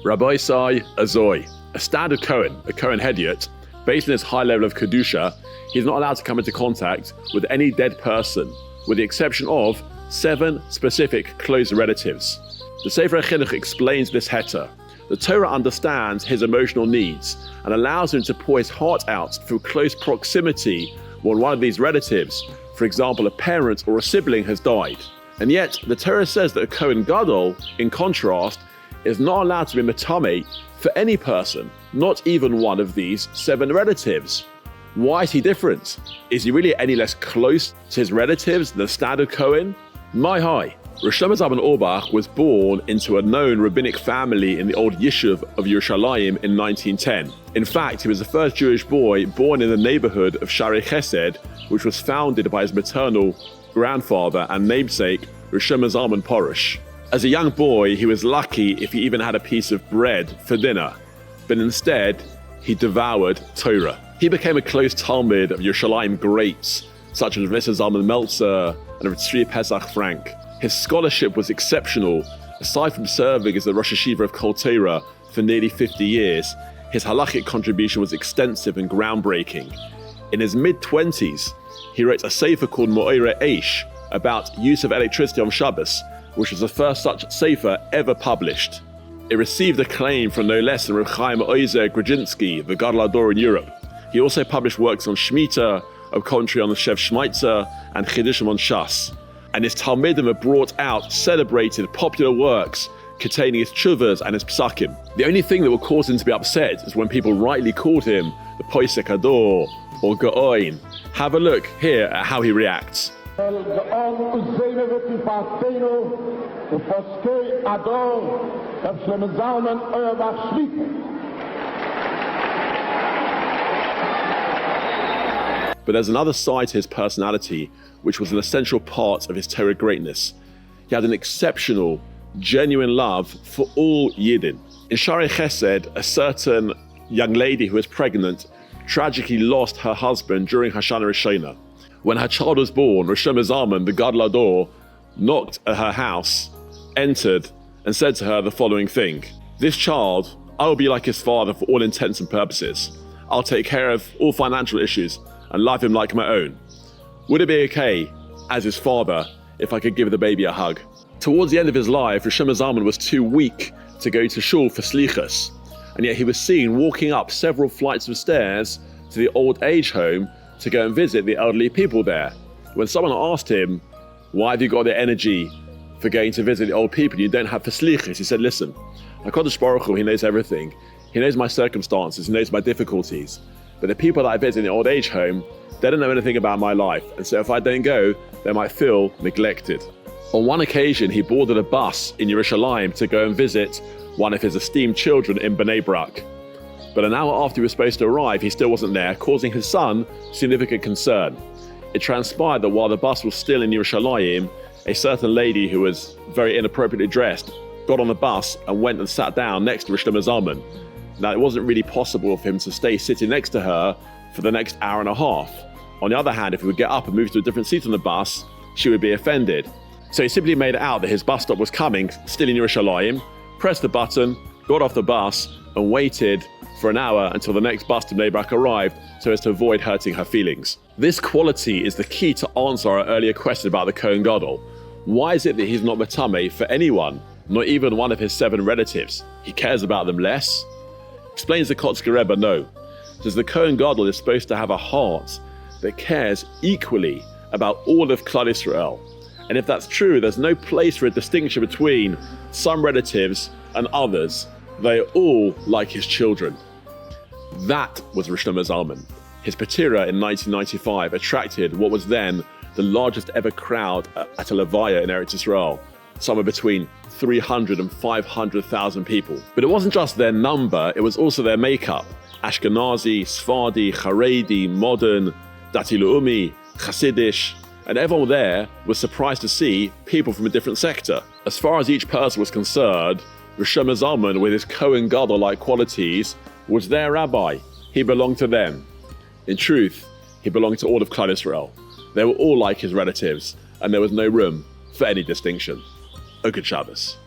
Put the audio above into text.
Rabbi Sai Azoi, a standard Kohen, a Kohen Hediot, based on his high level of Kedusha, he's not allowed to come into contact with any dead person, with the exception of 7 specific close relatives. The Sefer HaChinuch explains this heter. The Torah understands his emotional needs and allows him to pour his heart out through close proximity when one of these relatives, for example a parent or a sibling, has died. And yet, the Torah says that a Kohen Gadol, in contrast, is not allowed to be metame for any person, not even one of these 7 relatives. Why is he different? Is he really any less close to his relatives than the standard Kohen? My hi. Rosh Zalman Auerbach was born into a known rabbinic family in the old Yishuv of Yerushalayim in 1910. In fact, he was the first Jewish boy born in the neighborhood of Sharei Chesed, which was founded by his maternal grandfather and namesake, Rosh Zalman Porush. As a young boy, he was lucky if he even had a piece of bread for dinner, but instead, he devoured Torah. He became a close Talmud of Yerushalayim greats, such as Rav Zalman Meltzer and Rav Tzvi Pesach Frank. His scholarship was exceptional. Aside from serving as the Rosh Yeshiva of Kol Torah for nearly 50 years, his halachic contribution was extensive and groundbreaking. In his mid-20s, he wrote a sefer called Mo'irei Eish about use of electricity on Shabbos, which was the first such sefer ever published. It received acclaim from no less than Rav Chaim Grudzinski, the Gadlus in Europe. He also published works on Shemitah, a commentary on the Shev Shmaitzer, and Chidushim on Shas. And his Talmidim have brought out celebrated popular works containing his tshuvas and his psakim. The only thing that will cause him to be upset is when people rightly called him the Poisek Ador or Gaoin. Have a look here at how he reacts. But there's another side to his personality, which was an essential part of his Torah greatness. He had an exceptional, genuine love for all Yidden. In Sharei Chesed, a certain young lady who was pregnant tragically lost her husband during Hashana Rishona. When her child was born, Rosh Zalman, the Gadlus Ohr, knocked at her house, entered, and said to her the following thing: "This child, I will be like his father for all intents and purposes. I'll take care of all financial issues and love him like my own. Would it be okay, as his father, if I could give the baby a hug?" Towards the end of his life, Rosh Zalman was too weak to go to shul for slichas, and yet he was seen walking up several flights of stairs to the old age home to go and visit the elderly people there. When someone asked him, "Why have you got the energy for going to visit the old people you don't have for slichas?" he said, "Listen, HaKadosh Baruch Hu, he knows everything. He knows my circumstances, he knows my difficulties. But the people that I visit in the old age home, they don't know anything about my life. And so if I don't go, they might feel neglected." On one occasion, he boarded a bus in Yerushalayim to go and visit one of his esteemed children in Bnei Brak. But an hour after he was supposed to arrive, he still wasn't there, causing his son significant concern. It transpired that while the bus was still in Yerushalayim, a certain lady who was very inappropriately dressed got on the bus and went and sat down next to Rosh Zalman. Now, it wasn't really possible for him to stay sitting next to her for the next hour and a half. On the other hand, if he would get up and move to a different seat on the bus, she would be offended. So he simply made it out that his bus stop was coming, still in Yerushalayim, pressed the button, got off the bus, and waited for an hour until the next bus to Bnei Brak arrived, so as to avoid hurting her feelings. This quality is the key to answer our earlier question about the Kohen Gadol. Why is it that he's not metame for anyone, not even one of his 7 relatives? He cares about them less? Explains the Kotzker Rebbe, no. Says the Kohen Gadol is supposed to have a heart that cares equally about all of Klal Yisrael. And if that's true, there's no place for a distinction between some relatives and others. They are all like his children. That was Rosh Zalman. His patira in 1995 attracted what was then the largest ever crowd at a levaya in Eretz Yisrael, somewhere between 300 and 500,000 people. But it wasn't just their number, it was also their makeup. Ashkenazi, Sfardi, Haredi, Modern, Dati Leumi, Hasidish, and everyone there was surprised to see people from a different sector. As far as each person was concerned, Rosh Zalman, with his Kohen Gadol-like qualities, was their rabbi. He belonged to them. In truth, he belonged to all of Klal Yisrael. They were all like his relatives, and there was no room for any distinction. A good Shabbos.